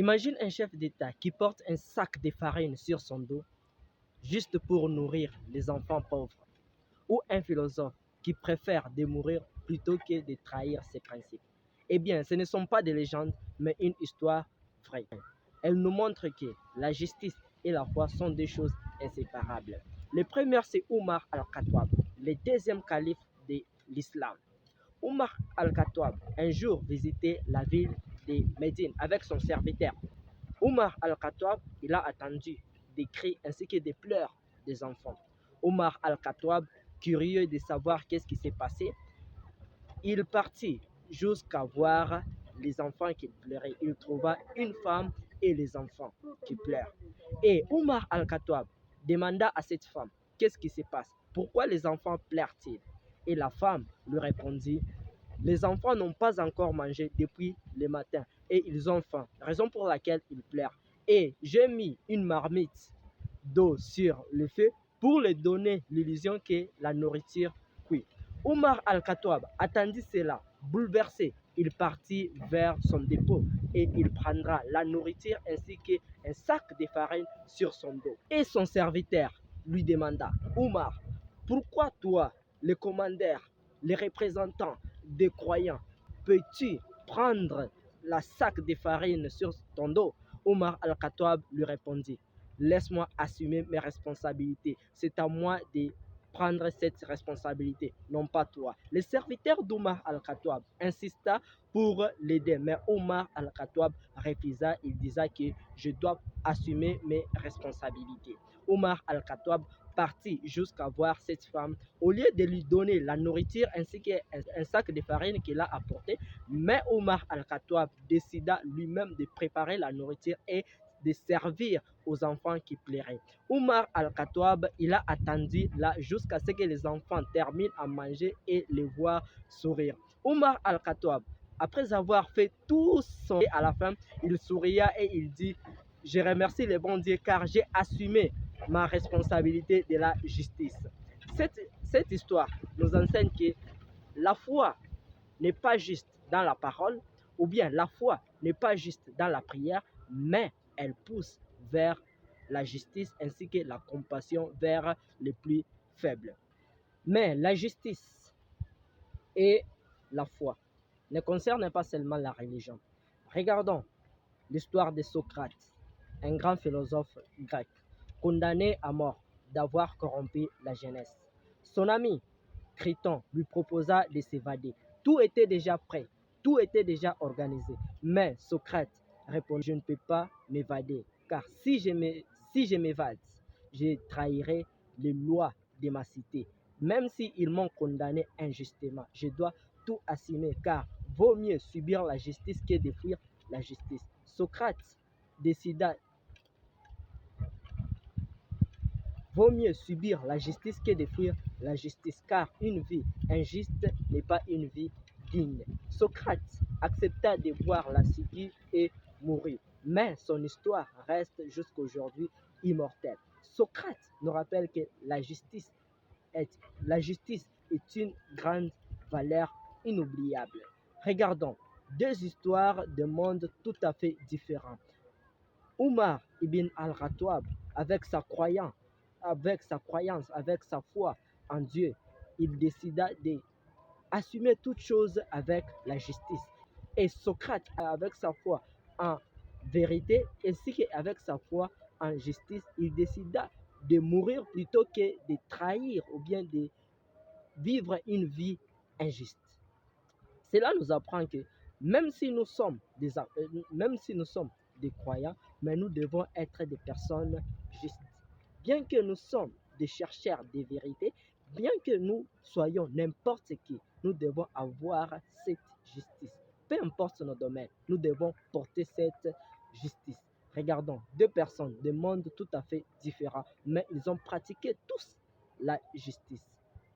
Imagine un chef d'État qui porte un sac de farine sur son dos juste pour nourrir les enfants pauvres, ou un philosophe qui préfère de mourir plutôt que de trahir ses principes. Eh bien, ce ne sont pas des légendes, mais une histoire vraie. Elle nous montre que la justice et la foi sont des choses inséparables. Le premier, c'est Omar al-Khattab, le deuxième calife de l'islam. Omar al-Khattab, un jour, visitait la ville de Médine avec son serviteur. Omar al-Khattab, il a attendu des cris ainsi que des pleurs des enfants. Omar al-Khattab, curieux de savoir qu'est-ce qui s'est passé, il partit jusqu'à voir les enfants qui pleuraient. Il trouva une femme et les enfants qui pleurent. Et Omar al-Khattab demanda à cette femme, qu'est-ce qui se passe? Pourquoi les enfants pleurent-ils? Et la femme lui répondit, les enfants n'ont pas encore mangé depuis le matin et ils ont faim, raison pour laquelle ils pleurent. Et j'ai mis une marmite d'eau sur le feu pour leur donner l'illusion que la nourriture cuit. Omar al-Khattab attendit cela, bouleversé. Il partit vers son dépôt et il prendra la nourriture ainsi qu'un sac de farine sur son dos. Et son serviteur lui demanda, Omar, pourquoi toi, le commandeur, les représentants des croyants, peux-tu prendre la sac de farine sur ton dos? Omar al-Khattab lui répondit, laisse-moi assumer mes responsabilités. C'est à moi de prendre cette responsabilité, non pas toi. Le serviteur d'Omar al-Khattab insista pour l'aider, mais Omar al-Khattab refusa. Il disait que je dois assumer mes responsabilités. Omar al-Khattab partit jusqu'à voir cette femme. Au lieu de lui donner la nourriture ainsi qu'un sac de farine qu'il a apporté, mais Omar al-Khattab décida lui-même de préparer la nourriture et de servir aux enfants qui pleuraient. Omar al-Khattab, il a attendu là jusqu'à ce que les enfants terminent à manger et les voir sourire. Omar al-Khattab, après avoir fait tout son à la fin, il souria et il dit, je remercie le bon Dieu car j'ai assumé ma responsabilité de la justice. Cette histoire nous enseigne que la foi n'est pas juste dans la parole, ou bien la foi n'est pas juste dans la prière, mais elle pousse vers la justice ainsi que la compassion vers les plus faibles. Mais la justice et la foi ne concernent pas seulement la religion. Regardons l'histoire de Socrate, un grand philosophe grec, condamné à mort d'avoir corrompu la jeunesse. Son ami Criton lui proposa de s'évader. Tout était déjà prêt, tout était déjà organisé. Mais Socrate répondit, je ne peux pas m'évader, car si je m'évade, je trahirai les lois de ma cité. Même s'ils m'ont condamné injustement, je dois tout assumer, car vaut mieux subir la justice que de fuir la justice. Socrate décida, vaut mieux subir la justice que de fuir la justice, car une vie injuste n'est pas une vie digne. Socrate accepta de voir la ciguë et mourir, mais son histoire reste jusqu'aujourd'hui immortelle. Socrate nous rappelle que la justice est une grande valeur inoubliable. Regardons deux histoires de mondes tout à fait différents. Omar ibn al-Khattab, avec sa croyance, avec sa foi en Dieu, il décida d'assumer toutes choses avec la justice. Et Socrate, avec sa foi en vérité, ainsi qu'avec sa foi en justice, il décida de mourir plutôt que de trahir ou bien de vivre une vie injuste. Cela nous apprend que même si nous sommes des croyants, mais nous devons être des personnes justes. Bien que nous sommes des chercheurs de vérité, bien que nous soyons n'importe qui, nous devons avoir cette justice. Peu importe nos domaines, nous devons porter cette justice. Regardons deux personnes de mondes tout à fait différents, mais ils ont pratiqué tous la justice.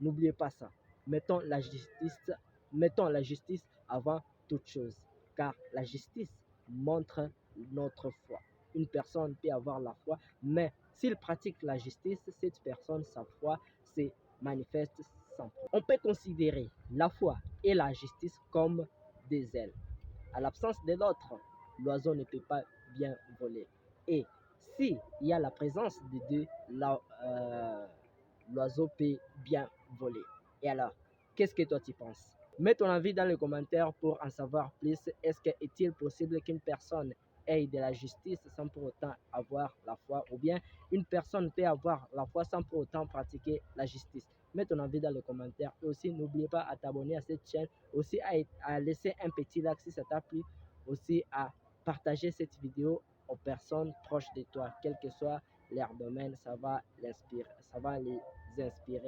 N'oubliez pas ça. Mettons la justice Mettons la justice avant toute chose, car la justice montre notre foi. Une personne peut avoir la foi, mais s'il pratique la justice, cette personne, sa foi se manifeste sans problème. On peut considérer la foi et la justice comme des ailes. À l'absence de l'autre, l'oiseau ne peut pas bien voler. Et s'il y a la présence des deux, l'oiseau peut bien voler. Et alors, qu'est-ce que toi tu penses? Mets ton avis dans les commentaires pour en savoir plus. Est-il possible qu'une personne ait de la justice sans pour autant avoir la foi, ou bien une personne peut avoir la foi sans pour autant pratiquer la justice? Mets ton avis dans les commentaires et aussi n'oublie pas à t'abonner à cette chaîne, aussi à laisser un petit like si ça t'a plu, aussi à partager cette vidéo aux personnes proches de toi, quel que soit leur domaine, ça va les inspirer.